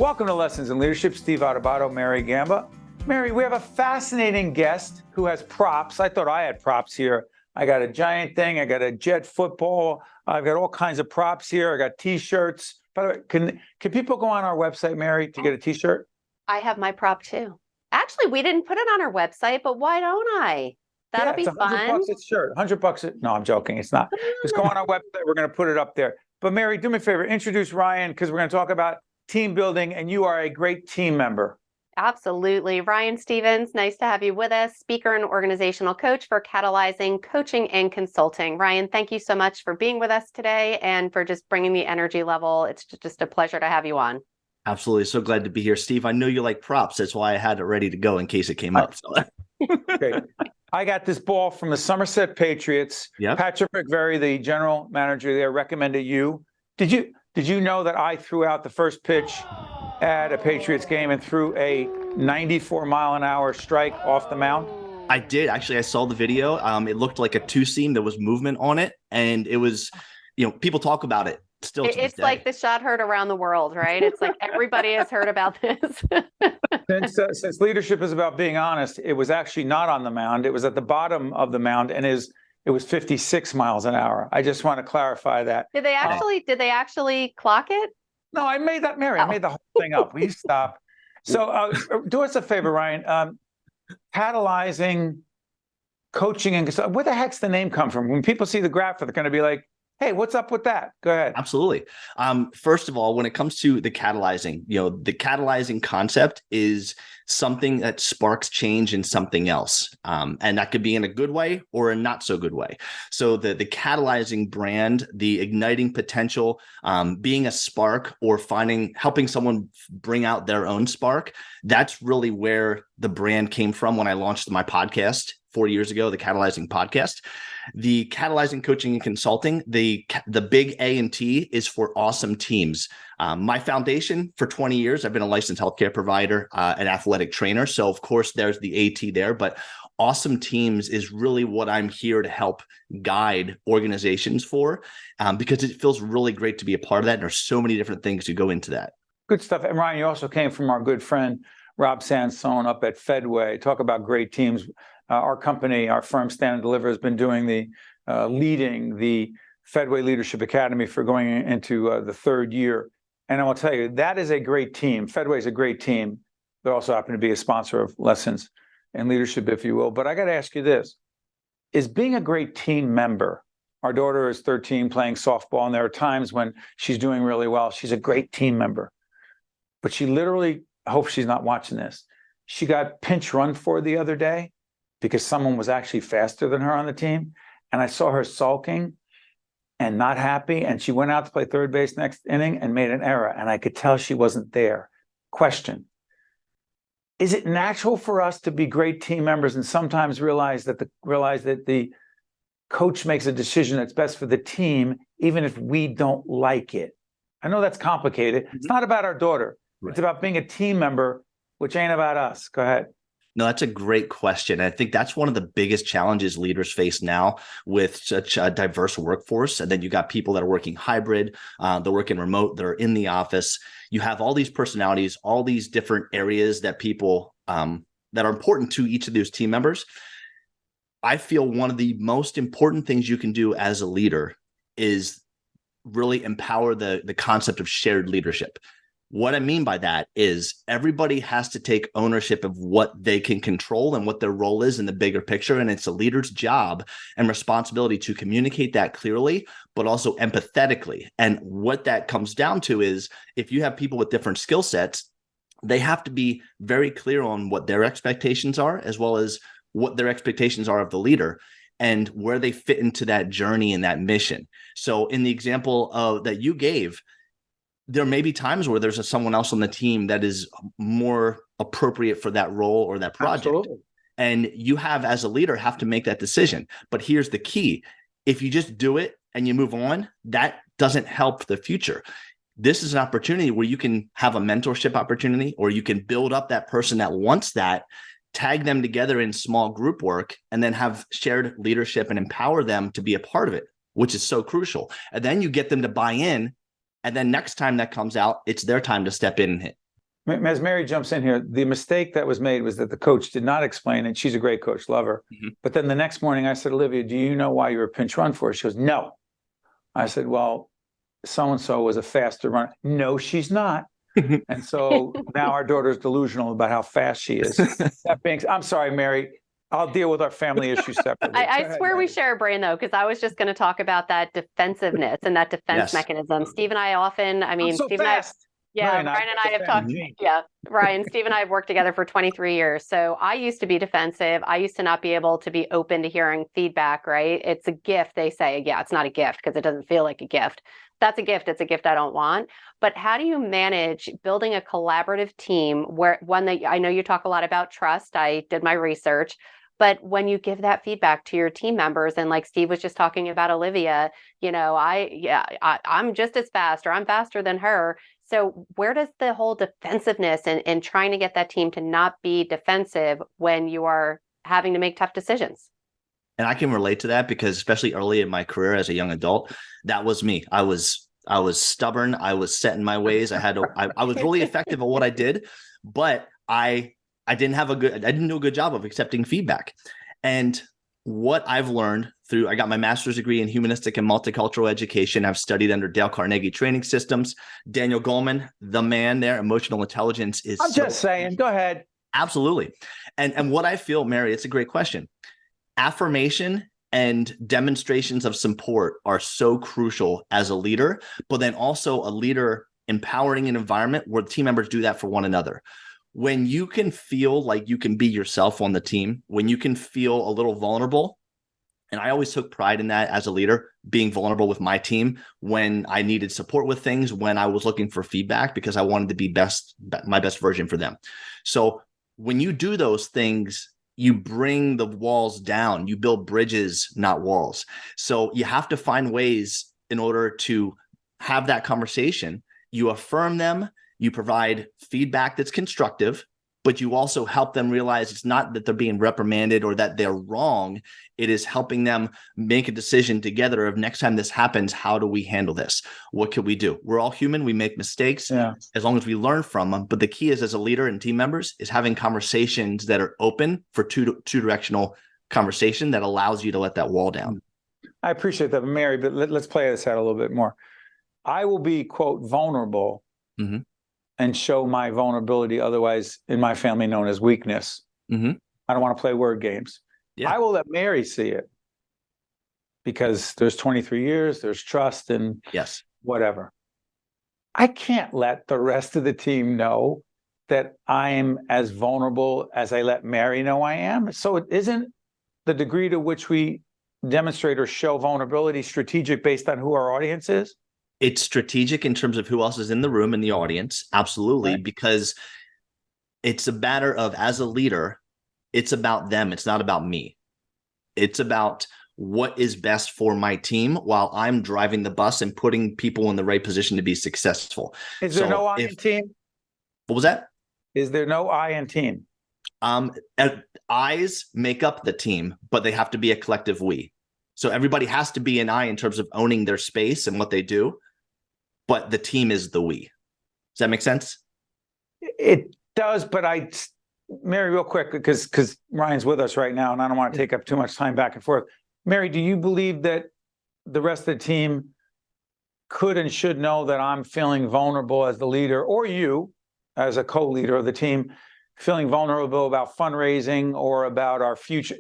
Welcome to Lessons in Leadership. Steve Adubato, Mary Gamba. Mary, we have a fascinating guest who has props. I thought I had props here. I got a giant thing. I got a jet football. I've got all kinds of props here. I got T-shirts. By the way, can people go on our website, Mary, to get a T-shirt? I have my prop too. Actually, we didn't put it on our website, but why don't I? That'll be it's $100 a shirt. $100. No, I'm joking. It's not. Just go on our website. We're going to put it up there. But Mary, do me a favor. Introduce Ryan, because we're going to talk about team building, and you are a great team member. Absolutely. Ryan Stevens, nice to have you with us, speaker and organizational coach for cATalyzing Coaching and Consulting. Ryan, thank you so much for being with us today and for just bringing the energy level. It's just a pleasure to have you on. Absolutely. So glad to be here, Steve. I know you like props. That's why I had it ready to go in case it came up. So. Okay. I got this ball from the Somerset Patriots. Yep. Patrick McVery, the general manager there, recommended you. Did you know that I threw out the first pitch at a Patriots game and threw a 94-mile-an-hour strike off the mound? I did. Actually, I saw the video. It looked like a two-seam. There was movement on it. And it was, people talk about it still. It's like the shot heard around the world, right? It's like everybody has heard about this. Since leadership is about being honest, it was actually not on the mound. It was at the bottom of the mound, and it was 56 miles an hour. I just want to clarify that. Did they actually clock it? No, I made that, Mary. I made the whole thing up. Will you stop? So do us a favor, Ryan. cATalyzing Coaching and Consulting. Where the heck's the name come from? When people see the graph, they're going to be like, hey, what's up with that? Go ahead. Absolutely. First of all, when it comes to the cATalyzing, the cATalyzing concept is something that sparks change in something else. And that could be in a good way or a not so good way. So the cATalyzing brand, the igniting potential, being a spark or helping someone bring out their own spark, that's really where the brand came from when I launched my podcast 4 years ago, the cATalyzing podcast. The cATalyzing Coaching and Consulting, the big A and T is for awesome teams. My foundation for 20 years, I've been a licensed healthcare provider, an athletic trainer. So of course there's the AT there, but awesome teams is really what I'm here to help guide organizations for, because it feels really great to be a part of that. And there's so many different things to go into that. Good stuff. And Ryan, you also came from our good friend, Rob Sansone up at Fedway. Talk about great teams. Our company, our firm, Stand and Deliver, has been doing leading the Fedway Leadership Academy for going into the third year. And I will tell you, that is a great team. Fedway is a great team. They also happen to be a sponsor of Lessons in Leadership, if you will. But I got to ask you this. Is being a great team member, our daughter is 13 playing softball, and there are times when she's doing really well. She's a great team member. But she literally, I hope she's not watching this, she got pinch run for the other day because someone was actually faster than her on the team. And I saw her sulking and not happy. And she went out to play third base next inning and made an error. And I could tell she wasn't there. Question: is it natural for us to be great team members and sometimes realize that the coach makes a decision that's best for the team, even if we don't like it? I know that's complicated. It's not about our daughter. Right. It's about being a team member, which ain't about us. Go ahead. No, that's a great question. I think that's one of the biggest challenges leaders face now with such a diverse workforce. And then you got people that are working hybrid, they're working remote, they're in the office. You have all these personalities, all these different areas that people that are important to each of those team members. I feel one of the most important things you can do as a leader is really empower the concept of shared leadership. What I mean by that is everybody has to take ownership of what they can control and what their role is in the bigger picture. And it's a leader's job and responsibility to communicate that clearly, but also empathetically. And what that comes down to is if you have people with different skill sets, they have to be very clear on what their expectations are, as well as what their expectations are of the leader and where they fit into that journey and that mission. So in the example that you gave, there may be times where there's someone else on the team that is more appropriate for that role or that project. Absolutely. And you as a leader, have to make that decision. But here's the key. If you just do it and you move on, that doesn't help the future. This is an opportunity where you can have a mentorship opportunity, or you can build up that person that wants that, tag them together in small group work, and then have shared leadership and empower them to be a part of it, which is so crucial. And then you get them to buy in. And then next time that comes out, it's their time to step in As Mary jumps in here, the mistake that was made was that the coach did not explain it. She's a great coach, love her. But then the next morning I said, Olivia, do you know why you were pinch run for? She goes, no. I said, well, so-and-so was a faster runner. No, she's not. And so now our daughter's delusional about how fast she is. I'm sorry, Mary. I'll deal with our family issues separately. I swear we share a brain, though, because I was just going to talk about that defensiveness and that defense mechanism. Steve and I often, Steve fast. Ryan and I have talked. Yeah, Ryan, Steve and I have worked together for 23 years. So I used to be defensive. I used to not be able to be open to hearing feedback, right? It's a gift, they say. Yeah, it's not a gift because it doesn't feel like a gift. That's a gift. It's a gift I don't want. But how do you manage building a collaborative team where one that I know you talk a lot about trust. I did my research. But when you give that feedback to your team members, and like Steve was just talking about Olivia, I'm just as fast or I'm faster than her. So where does the whole defensiveness and trying to get that team to not be defensive when you are having to make tough decisions? And I can relate to that because especially early in my career as a young adult, that was me. I was stubborn. I was set in my ways. I was really effective at what I did, but I didn't do a good job of accepting feedback. And what I've learned I got my master's degree in humanistic and multicultural education. I've studied under Dale Carnegie training systems. Daniel Goleman, the man there, emotional intelligence is. I'm just saying, go ahead. Absolutely. And what I feel, Mary, it's a great question. Affirmation and demonstrations of support are so crucial as a leader, but then also a leader empowering an environment where team members do that for one another. When you can feel like you can be yourself on the team, when you can feel a little vulnerable, and I always took pride in that as a leader, being vulnerable with my team when I needed support with things, when I was looking for feedback, because I wanted to be my best version for them. So when you do those things, you bring the walls down, you build bridges, not walls. So you have to find ways in order to have that conversation. You affirm them, you provide feedback that's constructive, but you also help them realize it's not that they're being reprimanded or that they're wrong. It is helping them make a decision together of next time this happens, how do we handle this? What can we do? We're all human. We make mistakes as long as we learn from them. But the key is, as a leader and team members, is having conversations that are open for two-directional conversation that allows you to let that wall down. I appreciate that, Mary, but let's play this out a little bit more. I will be, quote, vulnerable and show my vulnerability, otherwise in my family known as weakness. I don't want to play word games. I will let Mary see it because there's 23 years, there's trust and whatever. I can't let the rest of the team know that I'm as vulnerable as I let Mary know I am. So it isn't the degree to which we demonstrate or show vulnerability strategic based on who our audience is? It's strategic in terms of who else is in the room in the audience. Absolutely. Right. Because it's a matter of, as a leader, it's about them. It's not about me. It's about what is best for my team while I'm driving the bus and putting people in the right position to be successful. Is there no I in team? What was that? Is there no I in team? I's make up the team, but they have to be a collective we. So everybody has to be an I in terms of owning their space and what they do. But the team is the we. Does that make sense? It does, but Mary, real quick, because Ryan's with us right now, and I don't want to take up too much time back and forth. Mary, do you believe that the rest of the team could and should know that I'm feeling vulnerable as the leader, or you as a co-leader of the team, feeling vulnerable about fundraising or about our future?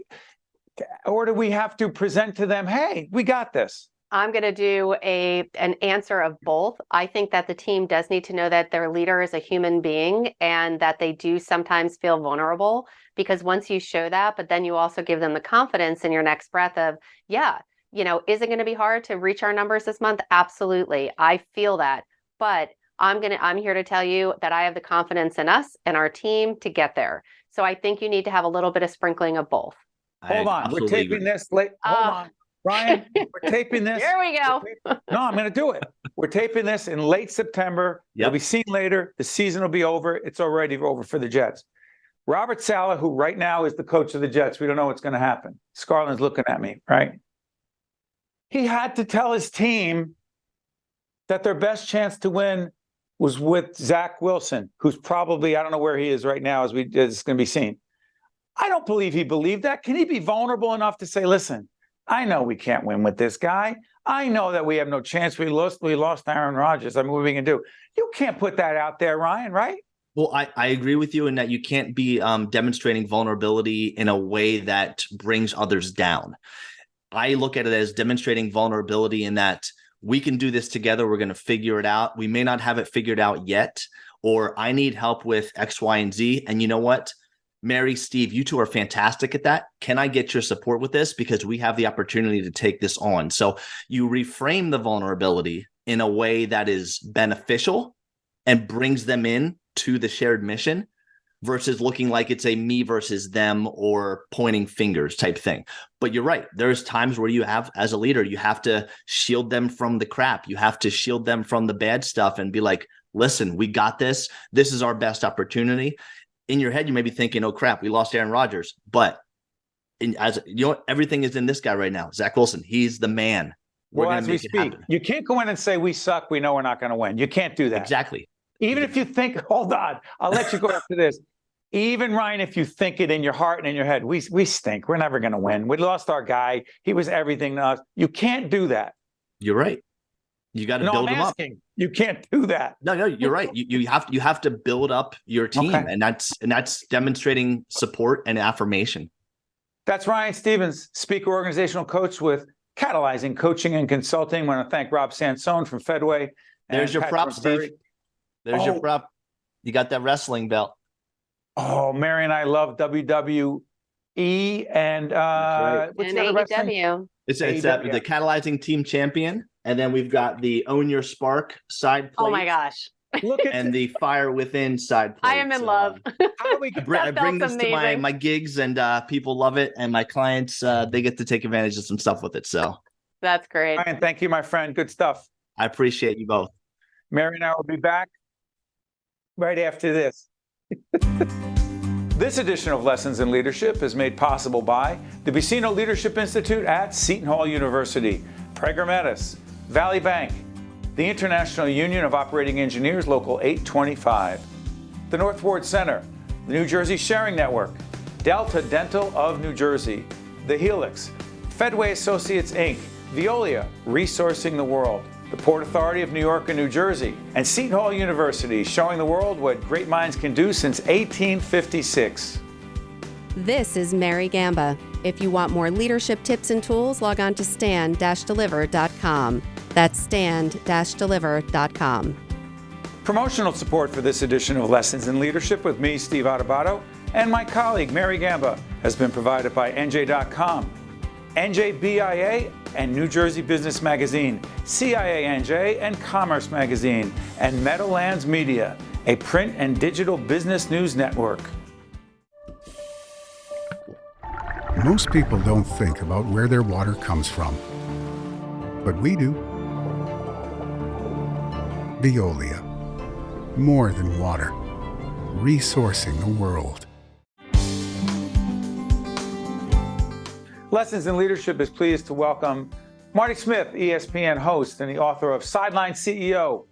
Or do we have to present to them, hey, we got this? I'm going to do an answer of both. I think that the team does need to know that their leader is a human being and that they do sometimes feel vulnerable, because once you show that, but then you also give them the confidence in your next breath of, is it going to be hard to reach our numbers this month? Absolutely. I feel that. But I'm here to tell you that I have the confidence in us and our team to get there. So I think you need to have a little bit of sprinkling of both. Hold on. We're taping this late. Hold on. Ryan, we're taping this. Here we go. No, I'm going to do it. We're taping this in late September. It'll be seen later. The season will be over. It's already over for the Jets. Robert Saleh, who right now is the coach of the Jets, we don't know what's going to happen. Scarlin's looking at me, right? He had to tell his team that their best chance to win was with Zach Wilson, who's probably, I don't know where he is right now as it's going to be seen. I don't believe he believed that. Can he be vulnerable enough to say, listen, I know we can't win with this guy. I know that we have no chance. We lost Aaron Rodgers. I mean, what are we going to do? You can't put that out there, Ryan, right? Well, I agree with you in that you can't be demonstrating vulnerability in a way that brings others down. I look at it as demonstrating vulnerability in that we can do this together. We're going to figure it out. We may not have it figured out yet, or I need help with X, Y, and Z. And you know what? Mary, Steve, you two are fantastic at that. Can I get your support with this? Because we have the opportunity to take this on. So you reframe the vulnerability in a way that is beneficial and brings them in to the shared mission versus looking like it's a me versus them or pointing fingers type thing. But you're right. There's times where you have, as a leader, you have to shield them from the crap. You have to shield them from the bad stuff and be like, listen, we got this. This is our best opportunity. In your head, you may be thinking, oh crap, we lost Aaron Rodgers. But everything is in this guy right now. Zach Wilson, he's the man. Well, as we speak, you can't go in and say, we suck. We know we're not going to win. You can't do that. Exactly. Even if you think, hold on, I'll let you go after this. Even Ryan, if you think it in your heart and in your head, we stink. We're never going to win. We lost our guy. He was everything to us. You can't do that. You're right. You got to build them up. You can't do that. No, you're right. You have to build up your team, Okay. and that's demonstrating support and affirmation. That's Ryan Stevens, speaker, organizational coach with cATalyzing Coaching and Consulting. I want to thank Rob Sansone from Fedway. There's your prop, Steve. There's your prop. You got that wrestling belt. Oh, Mary and I love WWE and what's the other wrestling? AEW. It's AEW. the cATalyzing team champion, and then we've got the Own Your Spark side plate. Oh my gosh. Look at And the Fire Within side plate. I am in love. how do we I bring this to amazing. my gigs, and people love it, and my clients they get to take advantage of some stuff with it. So That's great. Ryan, thank you, my friend. Good stuff. I appreciate you both. Mary and I will be back right after this. This edition of Lessons in Leadership is made possible by the Vicino Leadership Institute at Seton Hall University, Prager Metis, Valley Bank, the International Union of Operating Engineers, Local 825, the North Ward Center, the New Jersey Sharing Network, Delta Dental of New Jersey, the Helix, Fedway Associates, Inc., Veolia, Resourcing the World, the Port Authority of New York and New Jersey, and Seton Hall University, showing the world what great minds can do since 1856. This is Mary Gamba. If you want more leadership tips and tools, log on to stand-deliver.com. That's stand-deliver.com. Promotional support for this edition of Lessons in Leadership with me, Steve Adubato, and my colleague, Mary Gamba, has been provided by NJ.com, NJBIA, and New Jersey Business Magazine, CIANJ, and Commerce Magazine, and Meadowlands Media, a print and digital business news network. Most people don't think about where their water comes from, but we do. Veolia, more than water, resourcing the world. Lessons in Leadership is pleased to welcome Marty Smith, ESPN host and the author of SIDELINE CEO,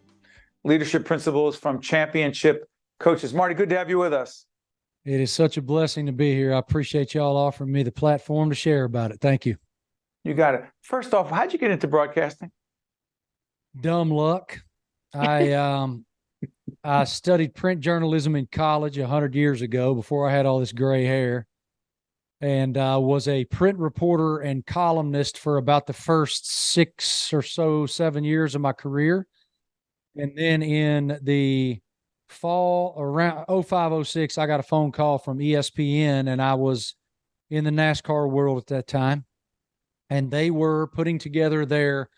Leadership Principles from Championship Coaches. Marty, good to have you with us. It is such a blessing to be here. I appreciate y'all offering me the platform to share about it. Thank you. You got it. First off, how'd you get into broadcasting? Dumb luck. I studied print journalism in college 100 years ago before I had all this gray hair, and was a print reporter and columnist for about the first 7 years of my career. And then in the fall around 05, 06, I got a phone call from ESPN, and I was in the NASCAR world at that time. And they were putting together their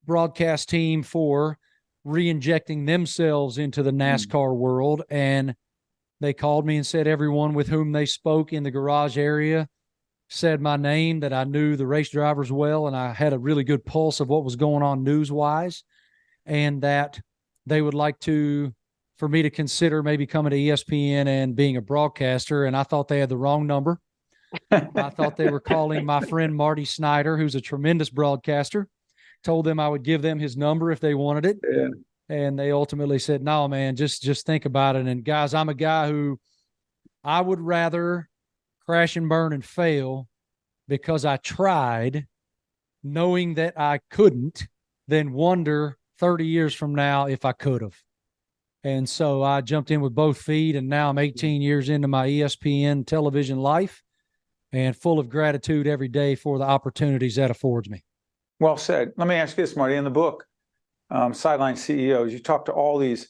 broadcast team for re-injecting themselves into the NASCAR world. And they called me and said everyone with whom they spoke in the garage area said my name, that I knew the race drivers well, and I had a really good pulse of what was going on news-wise, and that they would like for me to consider maybe coming to ESPN and being a broadcaster. And I thought they had the wrong number. I thought they were calling my friend Marty Snyder, who's a tremendous broadcaster. Told them I would give them his number if they wanted it. Yeah. And they ultimately said, no, man, just think about it. And guys, I'm a guy who I would rather crash and burn and fail because I tried knowing that I couldn't than wonder 30 years from now if I could have. And so I jumped in with both feet, and now I'm 18 years into my ESPN television life and full of gratitude every day for the opportunities that affords me. Well said. Let me ask you this, Marty. In the book, SIDELINE CEOs, you talk to all these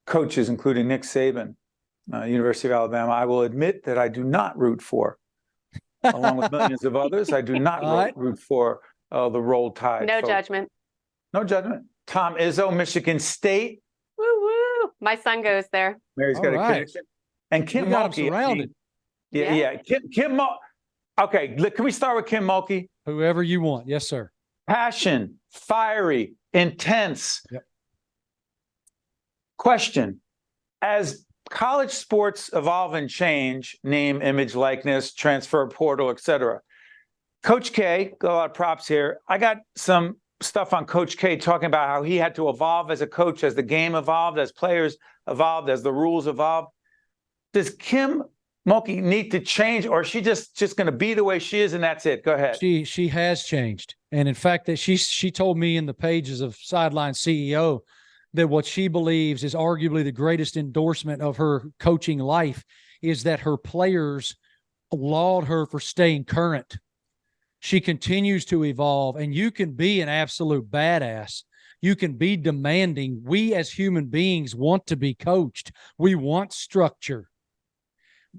coaches, including Nick Saban, University of Alabama. I will admit that I do not root for, along with millions of others, I do not root for the Roll Tide. No folks. judgment. No judgment. Tom Izzo, Michigan State. Woo woo. My son goes there. Mary's got a connection. And Kim We got him Mulkey. surrounded. Yeah. Kim Okay, can we start with Kim Mulkey? Whoever you want. Yes, sir. Passion, fiery, intense. Yep. Question: as college sports evolve and change, name, image, likeness, transfer portal, etc. Coach K, got a lot of props here. I got some stuff on Coach K talking about how he had to evolve as a coach, as the game evolved, as players evolved, as the rules evolved. Does Kim Mulkey need to change, or is she just going to be the way she is and that's it? Go ahead. She has changed. And in fact, that she told me in the pages of SIDELINE CEO that what she believes is arguably the greatest endorsement of her coaching life is that her players laud her for staying current. She continues to evolve, and you can be an absolute badass. You can be demanding. We as human beings want to be coached. We want structure,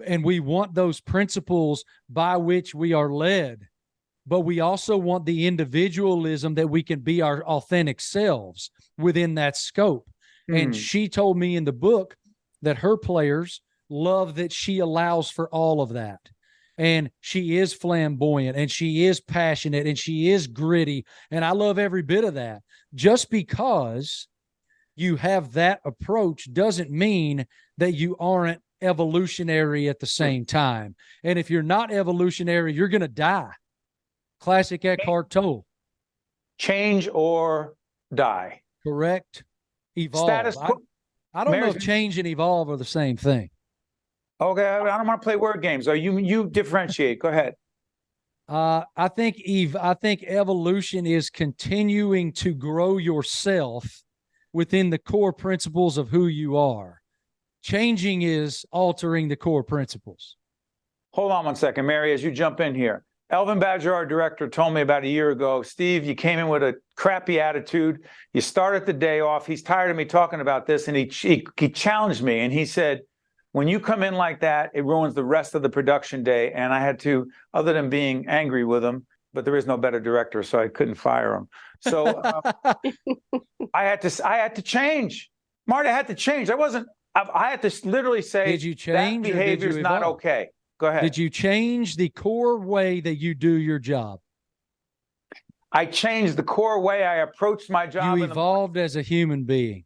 and we want those principles by which we are led. But we also want the individualism that we can be our authentic selves within that scope. And she told me in the book that her players love that she allows for all of that. And she is flamboyant, and she is passionate, and she is gritty. And I love every bit of that. Just because you have that approach doesn't mean that you aren't evolutionary at the same time. And if you're not evolutionary, you're going to die. Classic Eckhart Tolle. Change or die. Correct. Evolve. Status quo. I don't know if change and evolve are the same thing. Okay, I don't want to play word games. So you differentiate. Go ahead. I think evolution is continuing to grow yourself within the core principles of who you are. Changing is altering the core principles. Hold on one second, Mary, as you jump in here. Elvin Badger, our director, told me about a year ago, Steve, you came in with a crappy attitude. You started the day off. He's tired of me talking about this, and he challenged me, and he said, when you come in like that, it ruins the rest of the production day. And I had to, other than being angry with him, but there is no better director, so I couldn't fire him. So I had to change. Marty, I had to change. I had to literally say, did you change? That behavior is not okay. Go ahead. Did you change the core way that you do your job? I changed the core way I approached my job. You evolved as a human being.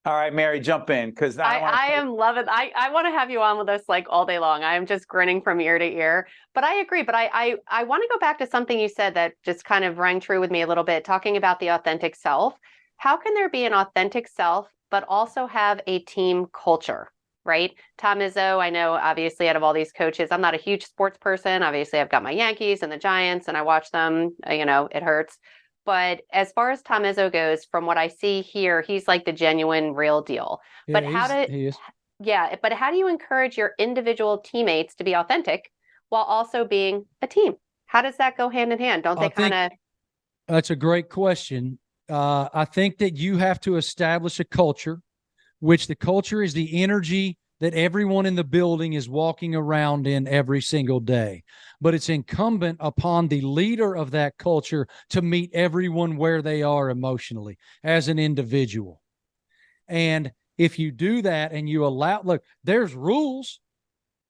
All right, Mary, jump in, because I am loving. I want to have you on with us like all day long. I am just grinning from ear to ear. But I agree. But I want to go back to something you said that just kind of rang true with me a little bit, talking about the authentic self. How can there be an authentic self, but also have a team culture, right? Tom Izzo, I know obviously out of all these coaches, I'm not a huge sports person. Obviously, I've got my Yankees and the Giants, and I watch them. It hurts. But as far as Tom Izzo goes, from what I see here, he's like the genuine, real deal. Yeah, but but how do you encourage your individual teammates to be authentic while also being a team? How does that go hand in hand? Don't they kind of? That's a great question. I think that you have to establish a culture, which the culture is the energy that everyone in the building is walking around in every single day. But it's incumbent upon the leader of that culture to meet everyone where they are emotionally as an individual. And if you do that and you look, there's rules.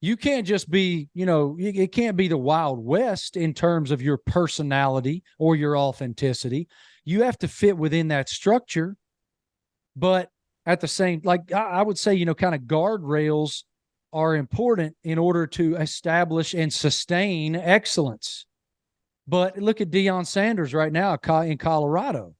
You can't just be, it can't be the Wild West in terms of your personality or your authenticity. You have to fit within that structure. But at the same, like I would say, kind of guardrails are important in order to establish and sustain excellence. But look at Deion Sanders right now in Colorado.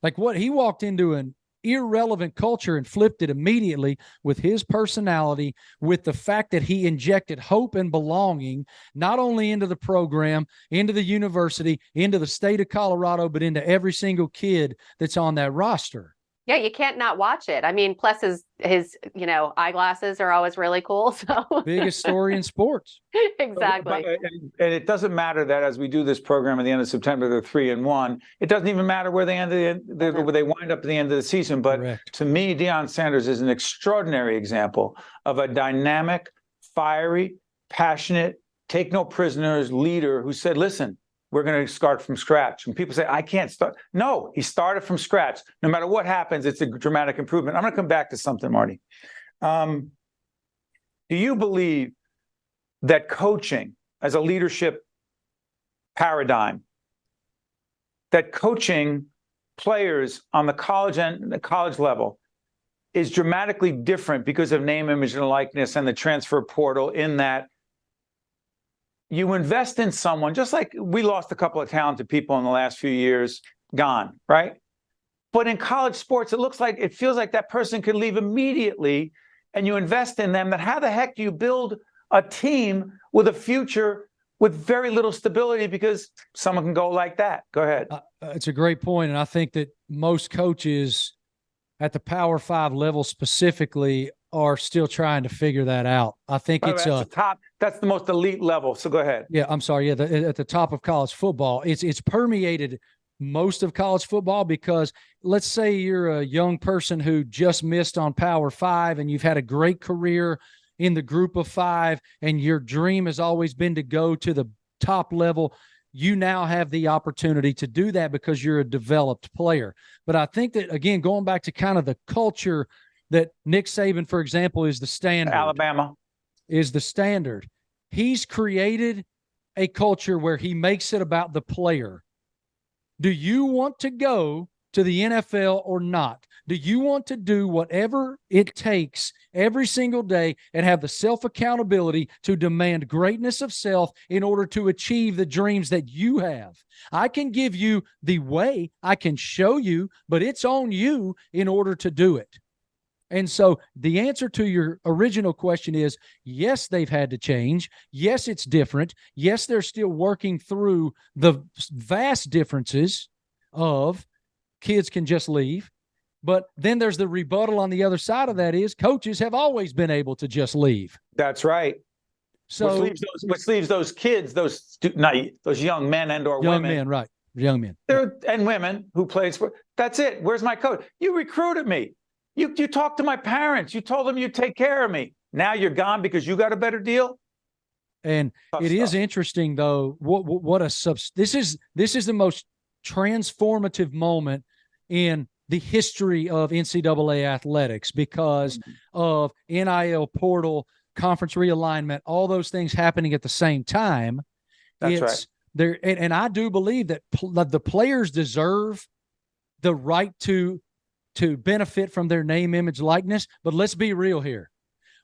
Like what he walked into an irrelevant culture and flipped it immediately with his personality, with the fact that he injected hope and belonging, not only into the program, into the university, into the state of Colorado, but into every single kid that's on that roster. Yeah, you can't not watch it. I mean, plus his eyeglasses are always really cool. So Biggest story in sports. exactly. And it doesn't matter that as we do this program at the end of September, they're 3-1. It doesn't even matter where they where they wind up at the end of the season. But Correct. to me, Deion Sanders is an extraordinary example of a dynamic, fiery, passionate, take no prisoners leader who said, listen, we're going to start from scratch. And people say, I can't start. No, he started from scratch. No matter what happens, it's a dramatic improvement. I'm going to come back to something, Marty. Do you believe that coaching as a leadership paradigm, that coaching players on the college and the college level is dramatically different because of name, image, and likeness and the transfer portal, in that you invest in someone, just like we lost a couple of talented people in the last few years, gone, right? But in college sports, it feels like that person could leave immediately, and you invest in them. That how the heck do you build a team with a future with very little stability, because someone can go like that? Go ahead. It's a great point. And I think that most coaches at the Power 5 level specifically are still trying to figure that out. I think it's the top. That's the most elite level. So go ahead. Yeah, I'm sorry. Yeah, at the top of college football, it's permeated most of college football, because let's say you're a young person who just missed on Power 5 and you've had a great career in the group of 5, and your dream has always been to go to the top level. You now have the opportunity to do that because you're a developed player. But I think that, again, going back to kind of the culture that Nick Saban, for example, is the standard. Alabama is the standard. He's created a culture where he makes it about the player. Do you want to go to the NFL or not? Do you want to do whatever it takes every single day and have the self-accountability to demand greatness of self in order to achieve the dreams that you have? I can give you the way, I can show you, but it's on you in order to do it. And so the answer to your original question is, yes, they've had to change. Yes, it's different. Yes, they're still working through the vast differences of kids can just leave. But then there's the rebuttal on the other side of that is coaches have always been able to just leave. That's right. So which leaves those kids, those young men and or young women. Men, right. Young men. And women who played sport. That's it. Where's my coach? You recruited me. You talked to my parents. You told them you'd take care of me. Now you're gone because you got a better deal. And it is interesting, though. This is the most transformative moment in the history of NCAA athletics because of NIL portal, conference realignment, all those things happening at the same time. That's right. There, and I do believe that the players deserve the right to benefit from their name, image, likeness. But let's be real here.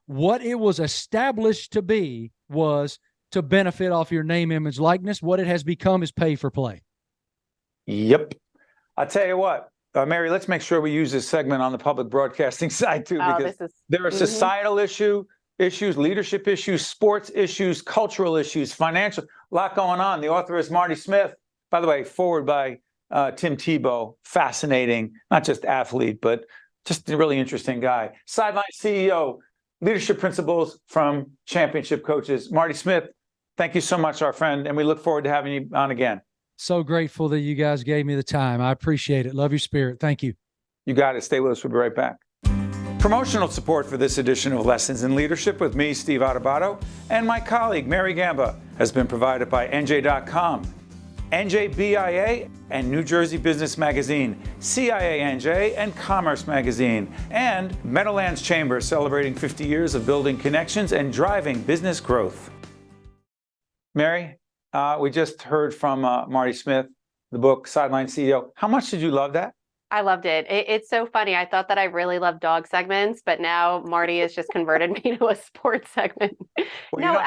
What it was established to be was to benefit off your name, image, likeness. What it has become is pay for play. Yep. I'll tell you what, Mary, let's make sure we use this segment on the public broadcasting side too, because there are societal issues, leadership issues, sports issues, cultural issues, financial, a lot going on. The author is Marty Smith. By the way, forward by Tim Tebow, fascinating, not just athlete, but just a really interesting guy. SIDELINE CEO, leadership principles from championship coaches. Marty Smith, thank you so much, our friend, and we look forward to having you on again. So grateful that you guys gave me the time. I appreciate it. Love your spirit. Thank you. You got it. Stay with us. We'll be right back. Promotional support for this edition of Lessons in Leadership with me, Steve Adubato, and my colleague, Mary Gamba, has been provided by NJ.com, NJBIA, and New Jersey Business Magazine, CIA NJ, and Commerce Magazine, and Meadowlands Chamber, celebrating 50 years of building connections and driving business growth. Mary, we just heard from Marty Smith, the book, SIDELINE CEO. How much did you love that? I loved it. It's so funny. I thought that I really loved dog segments, but now Marty has just converted me to a sports segment. Well, No,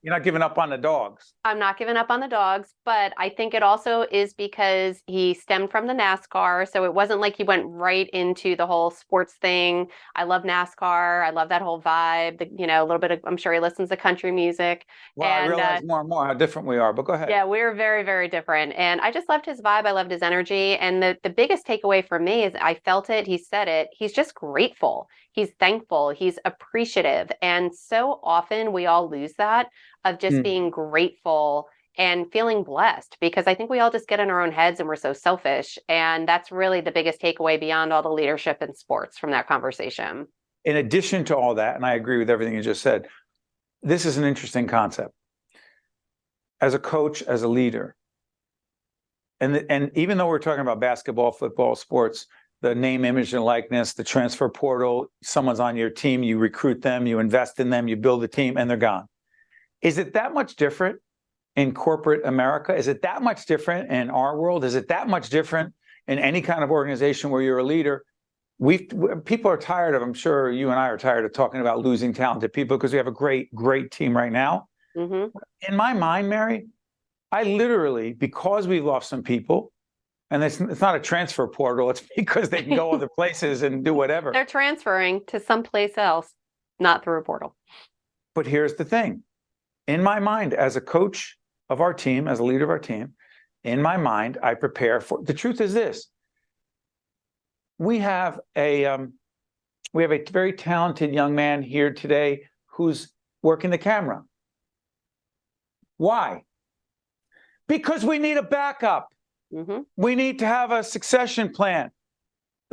you're not giving up on the dogs. I'm not giving up on the dogs, but I think it also is because he stemmed from the NASCAR. So it wasn't like he went right into the whole sports thing. I love NASCAR. I love that whole vibe, a little bit of, I'm sure he listens to country music. Well, I realize more and more how different we are, but go ahead. Yeah, we're very, very different. And I just loved his vibe. I loved his energy. And the biggest takeaway for me is I felt it. He said it. He's just grateful. He's thankful. He's appreciative. And so often we all lose that of just being grateful and feeling blessed, because I think we all just get in our own heads and we're so selfish. And that's really the biggest takeaway beyond all the leadership in sports from that conversation. In addition to all that, and I agree with everything you just said, this is an interesting concept. As a coach, as a leader, and even though we're talking about basketball, football, sports, the name, image, and likeness, the transfer portal, someone's on your team, you recruit them, you invest in them, you build a team, and they're gone. Is it that much different in corporate America? Is it that much different in our world? Is it that much different in any kind of organization where you're a leader? People are tired of, I'm sure you and I are tired of talking about losing talented people, because we have a great, great team right now. Mm-hmm. In my mind, Mary, I literally, because we lost some people, and it's not a transfer portal, it's because they can go other places and do whatever. They're transferring to someplace else, not through a portal. But here's the thing. In my mind, as a coach of our team, as a leader of our team, in my mind, I prepare for, the truth is this. We have a very talented young man here today who's working the camera. Why? Because we need a backup. Mm-hmm. We need to have a succession plan.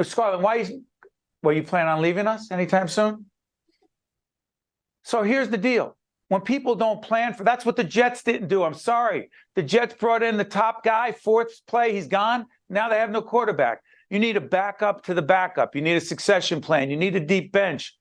Scarlett, you plan on leaving us anytime soon? So here's the deal. When people don't plan for, that's what the Jets didn't do. I'm sorry. The Jets brought in the top guy, fourth play, he's gone. Now they have no quarterback. You need a backup to the backup. You need a succession plan. You need a deep bench.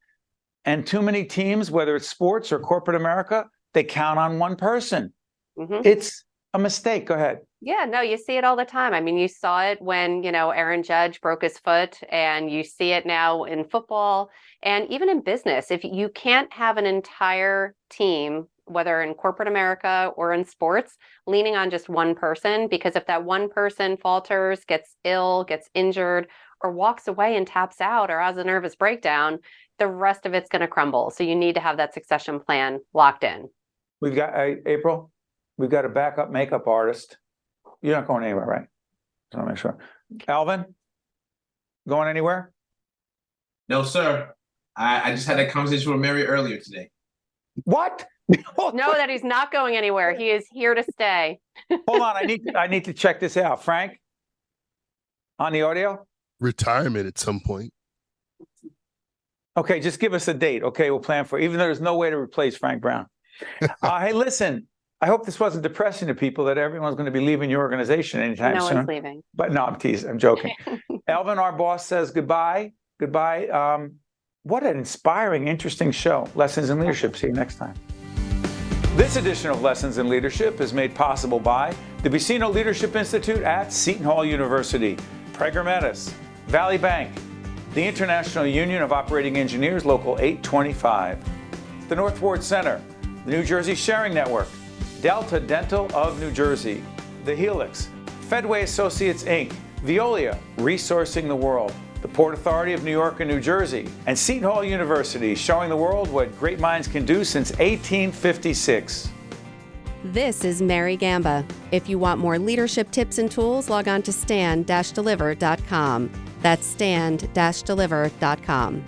And too many teams, whether it's sports or corporate America, they count on one person. Mm-hmm. It's a mistake. Go ahead. Yeah, no, you see it all the time. I mean, you saw it when, Aaron Judge broke his foot, and you see it now in football and even in business. If you can't have an entire team, whether in corporate America or in sports, leaning on just one person, because if that one person falters, gets ill, gets injured, or walks away and taps out or has a nervous breakdown, the rest of it's going to crumble. So you need to have that succession plan locked in. We've got, April, we've got a backup makeup artist. You're not going anywhere, right? Just want to make sure. Alvin, going anywhere? No, sir. I just had a conversation with Mary earlier today. What? No, that he's not going anywhere. He is here to stay. Hold on, I need to check this out. Frank, on the audio? Retirement at some point. Okay, just give us a date. Okay, we'll plan for it, even though there's no way to replace Frank Brown. Hey, listen, I hope this wasn't depressing to people that everyone's going to be leaving your organization anytime soon. No one's leaving. But no, I'm teasing. I'm joking. Alvin, our boss, says goodbye. Goodbye. What an inspiring, interesting show. Lessons in Leadership. See you next time. This edition of Lessons in Leadership is made possible by the Vicino Leadership Institute at Seton Hall University, Prager Metis, Valley Bank, the International Union of Operating Engineers, Local 825, the North Ward Center, the New Jersey Sharing Network, Delta Dental of New Jersey, the Helix, Fedway Associates, Inc., Veolia, Resourcing the World, the Port Authority of New York and New Jersey, and Seton Hall University, showing the world what great minds can do since 1856. This is Mary Gamba. If you want more leadership tips and tools, log on to stand-deliver.com. That's stand-deliver.com.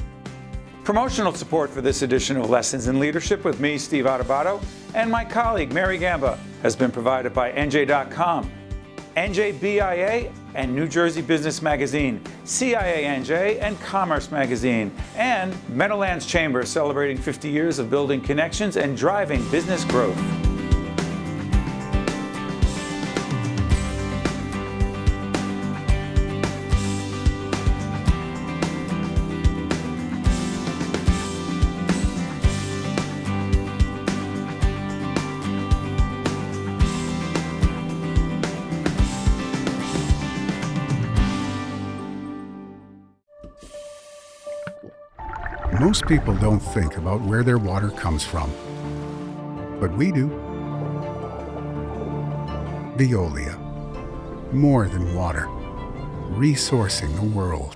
Promotional support for this edition of Lessons in Leadership with me, Steve Adubato, and my colleague, Mary Gamba, has been provided by NJ.com, NJBIA, and New Jersey Business Magazine, CIANJ, and Commerce Magazine, and Meadowlands Chamber, celebrating 50 years of building connections and driving business growth. Most people don't think about where their water comes from, but we do. Veolia. More than water. Resourcing the world.